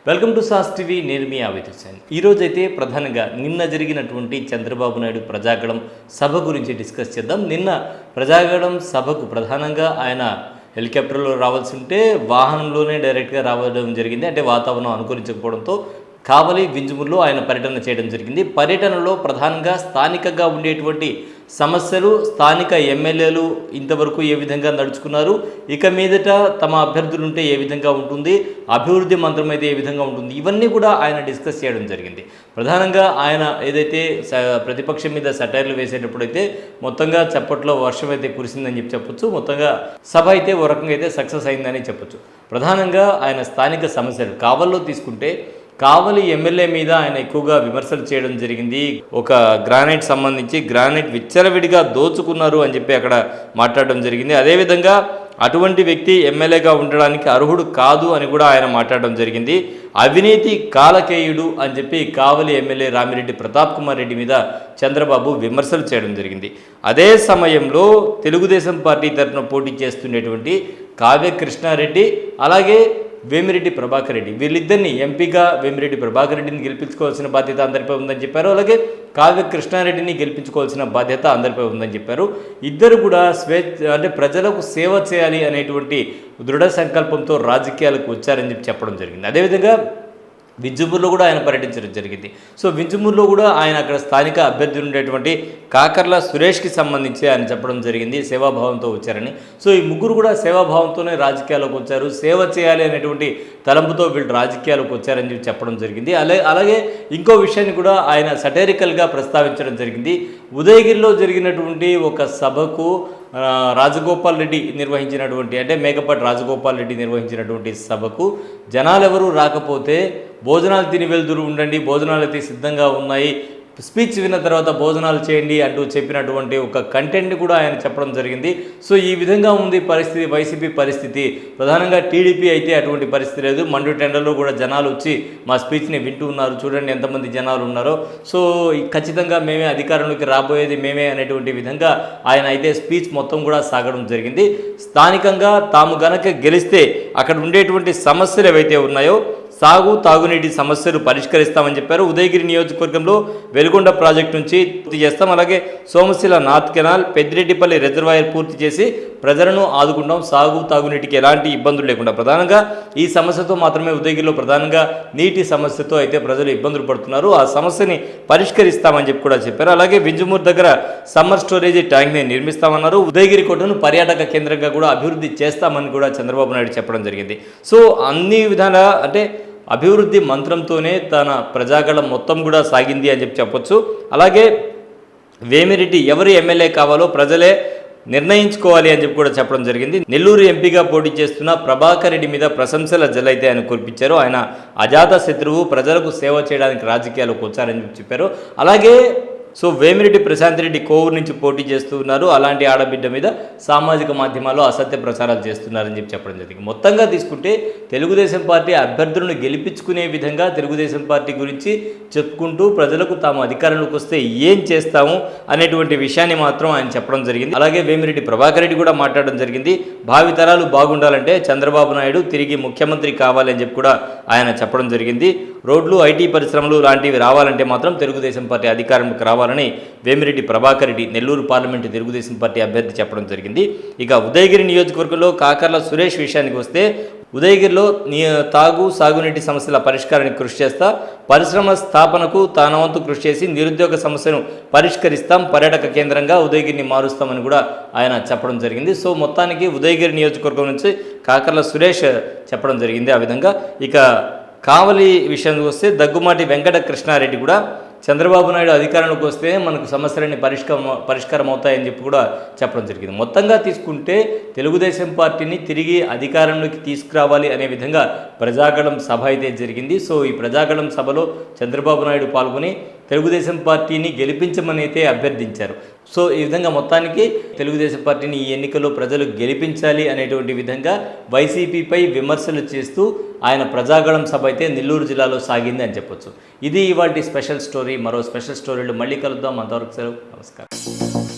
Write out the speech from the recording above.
Welcome to sauce TV. నేను మీ ఆవిత్. ఈరోజైతే ప్రధానంగా నిన్న జరిగినటువంటి చంద్రబాబు నాయుడు ప్రజాగళం సభ గురించి డిస్కస్ చేద్దాం. నిన్న ప్రజాగళం సభకు ప్రధానంగా ఆయన హెలికాప్టర్లో రావాల్సి ఉంటే వాహనంలోనే డైరెక్ట్గా రావడం జరిగింది. అంటే వాతావరణం అనుకూలించకపోవడంతో కావలి వింజమూరులో ఆయన పర్యటన చేయడం జరిగింది. పర్యటనలో ప్రధానంగా స్థానికంగా ఉండేటువంటి సమస్యలు, స్థానిక ఎమ్మెల్యేలు ఇంతవరకు ఏ విధంగా నడుచుకున్నారు, ఇక మీదట తమ అభ్యర్థులు ఉంటే ఏ విధంగా ఉంటుంది, అభివృద్ధి మంత్రం అయితే ఏ విధంగా ఉంటుంది, ఇవన్నీ కూడా ఆయన డిస్కస్ చేయడం జరిగింది. ప్రధానంగా ఆయన ఏదైతే ప్రతిపక్షం మీద సెటైర్లు వేసేటప్పుడైతే మొత్తంగా చప్పట్లో వర్షం అయితే కురిసిందని చెప్పొచ్చు. మొత్తంగా సభ అయితే ఓ రకంగా అయితే సక్సెస్ అయిందని చెప్పొచ్చు. ప్రధానంగా ఆయన స్థానిక సమస్యలు కావల్లో తీసుకుంటే కావలి ఎమ్మెల్యే మీద ఆయన ఎక్కువగా విమర్శలు చేయడం జరిగింది. ఒక గ్రానైట్ సంబంధించి గ్రానైట్ విచ్చలవిడిగా దోచుకున్నారు అని చెప్పి అక్కడ మాట్లాడడం జరిగింది. అదేవిధంగా అటువంటి వ్యక్తి ఎమ్మెల్యేగా ఉండడానికి అర్హుడు కాదు అని కూడా ఆయన మాట్లాడడం జరిగింది. అవినీతి కాలకేయుడు అని చెప్పి కావలి ఎమ్మెల్యే రామిరెడ్డి ప్రతాప్ కుమార్ రెడ్డి మీద చంద్రబాబు విమర్శలు చేయడం జరిగింది. అదే సమయంలో తెలుగుదేశం పార్టీ తరఫున పోటీ చేస్తున్నటువంటి కావ్య కృష్ణారెడ్డి అలాగే వేమిరెడ్డి ప్రభాకర్ రెడ్డి, వీళ్ళిద్దరిని ఎంపీగా వేమిరెడ్డి ప్రభాకర్ రెడ్డిని గెలిపించుకోవాల్సిన బాధ్యత అందరిపై ఉందని చెప్పారు. అలాగే కావ్య కృష్ణారెడ్డిని గెలిపించుకోవాల్సిన బాధ్యత అందరిపై ఉందని చెప్పారు. ఇద్దరు కూడా అంటే ప్రజలకు సేవ చేయాలి అనేటువంటి దృఢ సంకల్పంతో రాజకీయాలకు వచ్చారని చెప్పడం జరిగింది. అదేవిధంగా వింజమూరులో కూడా ఆయన పర్యటించడం జరిగింది. సో వింజమూరులో కూడా ఆయన అక్కడ స్థానిక అభ్యర్థి ఉండేటువంటి కాకర్ల సురేష్కి సంబంధించి ఆయన చెప్పడం జరిగింది సేవాభావంతో వచ్చారని. సో ఈ ముగ్గురు కూడా సేవాభావంతోనే రాజకీయాల్లోకి వచ్చారు, సేవ చేయాలి అనేటువంటి తలంపుతో వీళ్ళు రాజకీయాలకు వచ్చారని చెప్పడం జరిగింది. అలాగే ఇంకో విషయాన్ని కూడా ఆయన సటైరికల్గా ప్రస్తావించడం జరిగింది. ఉదయగిరిలో జరిగినటువంటి ఒక సభకు రాజగోపాల్ రెడ్డి నిర్వహించినటువంటి, అంటే మేకపాటి రాజగోపాల్ రెడ్డి నిర్వహించినటువంటి సభకు జనాలు ఎవరు రాకపోతే భోజనాలు తిని వెళ్తురు ఉండండి, భోజనాలు అయితే సిద్ధంగా ఉన్నాయి, స్పీచ్ విన్న తర్వాత భోజనాలు చేయండి అంటూ చెప్పినటువంటి ఒక కంటెంట్ని కూడా ఆయన చెప్పడం జరిగింది. సో ఈ విధంగా ఉంది పరిస్థితి, వైసీపీ పరిస్థితి. ప్రధానంగా టీడీపీ అయితే అటువంటి పరిస్థితి లేదు. మండు టెండర్లో కూడా జనాలు వచ్చి మా స్పీచ్ని వింటూ ఉన్నారు, చూడండి ఎంతమంది జనాలు ఉన్నారో, సో ఖచ్చితంగా మేమే అధికారంలోకి రాబోయేది మేమే అనేటువంటి విధంగా ఆయన అయితే స్పీచ్ మొత్తం కూడా సాగడం జరిగింది. స్థానికంగా తాము గనక గెలిస్తే అక్కడ ఉండేటువంటి సమస్యలు ఏవైతే ఉన్నాయో తాగునీటి సమస్యలు పరిష్కరిస్తామని చెప్పారు. ఉదయగిరి నియోజకవర్గంలో వెలుగొండ ప్రాజెక్టు నుంచి పూర్తి చేస్తాం, అలాగే Somasila north canal, Peddireddipalli reservoir పూర్తి చేసి ప్రజలను ఆదుకుంటాం, తాగునీటికి ఎలాంటి ఇబ్బందులు లేకుండా. ప్రధానంగా ఈ సమస్యతో మాత్రమే ఉదయగిరిలో ప్రధానంగా నీటి సమస్యతో అయితే ప్రజలు ఇబ్బందులు పడుతున్నారు, ఆ సమస్యని పరిష్కరిస్తామని చెప్పి కూడా చెప్పారు. అలాగే వింజమూరు దగ్గర సమ్మర్ స్టోరేజ్ ట్యాంక్ని నిర్మిస్తామన్నారు. ఉదయగిరి కోటను పర్యాటక కేంద్రంగా కూడా అభివృద్ధి చేస్తామని కూడా చంద్రబాబు నాయుడు చెప్పడం జరిగింది. సో అన్ని విధాలా అంటే అభివృద్ధి మంత్రంతోనే తన ప్రజాగళం మొత్తం కూడా సాగింది అని చెప్పొచ్చు. అలాగే వేమిరెడ్డి ఎవరు ఎమ్మెల్యే కావాలో ప్రజలే నిర్ణయించుకోవాలి అని చెప్పి కూడా చెప్పడం జరిగింది. నెల్లూరు ఎంపీగా పోటీ చేస్తున్న ప్రభాకర్ రెడ్డి మీద ప్రశంసల జల్లైతే ఆయన కురిపించారు. ఆయన అజాత శత్రువు, ప్రజలకు సేవ చేయడానికి రాజకీయాలకు వచ్చారని చెప్పారు. అలాగే సో వేమిరెడ్డి ప్రశాంత్ రెడ్డి కోవూరు నుంచి పోటీ చేస్తున్నారు, అలాంటి ఆడబిడ్డ మీద సామాజిక మాధ్యమాల్లో అసత్య ప్రచారాలు చేస్తున్నారని చెప్పడం జరిగింది. మొత్తంగా తీసుకుంటే తెలుగుదేశం పార్టీ అభ్యర్థులను గెలిపించుకునే విధంగా తెలుగుదేశం పార్టీ గురించి చెప్పుకుంటూ ప్రజలకు తాము అధికారంలోకి వస్తే ఏం చేస్తాము అనేటువంటి విషయాన్ని మాత్రం ఆయన చెప్పడం జరిగింది. అలాగే వేమిరెడ్డి ప్రభాకర్ రెడ్డి కూడా మాట్లాడడం జరిగింది. భావితరాలు బాగుండాలంటే చంద్రబాబు నాయుడు తిరిగి ముఖ్యమంత్రి కావాలని చెప్పి కూడా ఆయన చెప్పడం జరిగింది. రోడ్లు, ఐటీ పరిశ్రమలు లాంటివి రావాలంటే మాత్రం తెలుగుదేశం పార్టీ అధికారంలోకి రావాలని వేమిరెడ్డి ప్రభాకర్ రెడ్డి నెల్లూరు పార్లమెంటు తెలుగుదేశం పార్టీ అభ్యర్థి చెప్పడం జరిగింది. ఇక ఉదయగిరి నియోజకవర్గంలో కాకర్ల సురేష్ విషయానికి వస్తే ఉదయగిరిలో సాగునీటి సమస్యల పరిష్కారానికి కృషి చేస్తా, పరిశ్రమ స్థాపనకు తన వంతు కృషి చేసి నిరుద్యోగ సమస్యను పరిష్కరిస్తాం, పర్యాటక కేంద్రంగా ఉదయగిరిని మారుస్తామని కూడా ఆయన చెప్పడం జరిగింది. సో మొత్తానికి ఉదయగిరి నియోజకవర్గం నుంచి కాకర్ల సురేష్ చెప్పడం జరిగింది. ఆ విధంగా ఇక కావలి విషయానికి వస్తే దగ్గుమాటి వెంకట కృష్ణారెడ్డి కూడా చంద్రబాబు నాయుడు అధికారంలోకి వస్తే మనకు సమస్యలన్నీ పరిష్కారం అవుతాయని చెప్పి కూడా చెప్పడం జరిగింది. మొత్తంగా తీసుకుంటే తెలుగుదేశం పార్టీని తిరిగి అధికారంలోకి తీసుకురావాలి అనే విధంగా ప్రజాగళం సభ అయితే జరిగింది. సో ఈ ప్రజాగళం సభలో చంద్రబాబు నాయుడు పాల్గొని తెలుగుదేశం పార్టీని గెలిపించమని అయితే అభ్యర్థించారు. సో ఈ విధంగా మొత్తానికి తెలుగుదేశం పార్టీని ఈ ఎన్నికల్లో ప్రజలు గెలిపించాలి అనేటువంటి విధంగా వైసీపీపై విమర్శలు చేస్తూ ఆయన ప్రజాగళం సభ అయితే నెల్లూరు జిల్లాలో సాగింది అని చెప్పొచ్చు. ఇది ఇవాల్టి స్పెషల్ స్టోరీ. మరో స్పెషల్ స్టోరీలు మళ్ళీ కలుద్దాం. అంతవరకు సెలవు, నమస్కారం.